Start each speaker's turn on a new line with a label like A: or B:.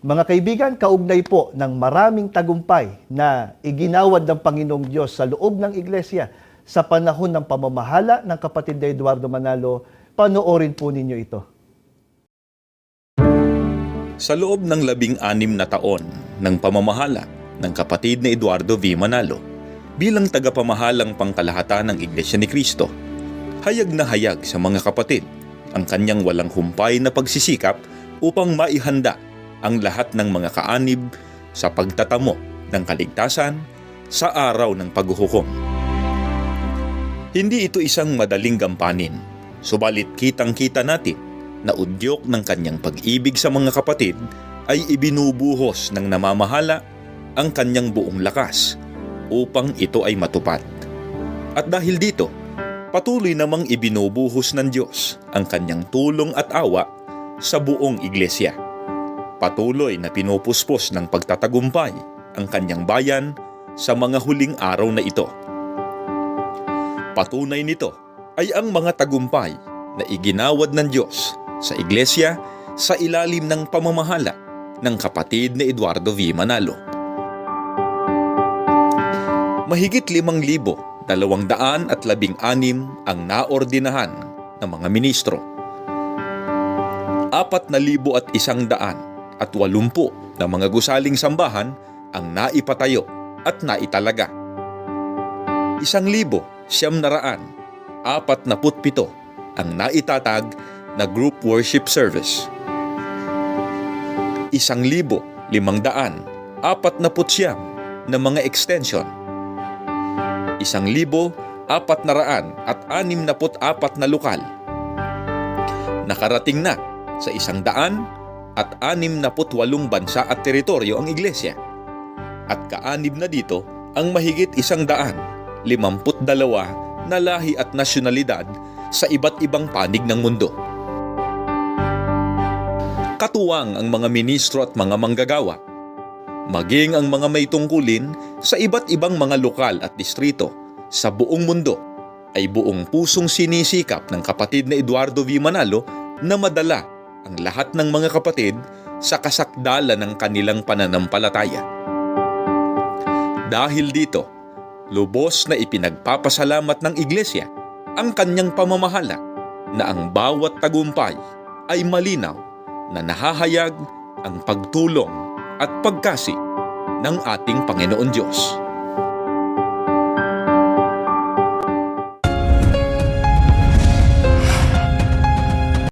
A: Mga kaibigan, kaugnay po ng maraming tagumpay na iginawad ng Panginoong Diyos sa loob ng iglesia sa panahon ng pamamahala ng kapatid na Eduardo Manalo, panoorin po ninyo ito.
B: Sa loob ng 16 na taon ng pamamahala ng kapatid na Eduardo V. Manalo bilang tagapamahalang pangkalahatan ng Iglesia ni Cristo, hayag na hayag sa mga kapatid ang kanyang walang humpay na pagsisikap upang maihanda ang lahat ng mga kaanib sa pagtatamo ng kaligtasan sa araw ng paghuhukom. Hindi ito isang madaling gampanin, subalit kitang-kita natin na udyok ng kanyang pag-ibig sa mga kapatid ay ibinubuhos ng namamahala ang kanyang buong lakas upang ito ay matupad. At dahil dito, patuloy namang ibinubuhos ng Diyos ang kanyang tulong at awa sa buong iglesia. Patuloy na pinupuspos ng pagtatagumpay ang kanyang bayan sa mga huling araw na ito. Patunay nito ay ang mga tagumpay na iginawad ng Diyos sa iglesia sa ilalim ng pamamahala ng kapatid na Eduardo V. Manalo. Mahigit 5,216 ang naordinahan ng mga ministro. 4,180 na mga gusaling sambahan ang naipatayo at naitalaga. 1,947 ang naitatag na group worship service. 1,549 na mga extension. 1,464 na lokal. Nakarating na sa 168 bansa at teritoryo ang iglesia. At kaanib na dito ang mahigit 152 na lahi at nasyonalidad sa iba't ibang panig ng mundo. Katuwang ang mga ministro at mga manggagawa, maging ang mga may tungkulin sa iba't ibang mga lokal at distrito sa buong mundo ay buong pusong sinisikap ng kapatid na Eduardo V. Manalo na madala ang lahat ng mga kapatid sa kasakdalan ng kanilang pananampalataya. Dahil dito, lubos na ipinagpapasalamat ng iglesia ang kanyang pamamahala na ang bawat tagumpay ay malinaw na nahahayag ang pagtulong at pagkasi ng ating Panginoon Diyos.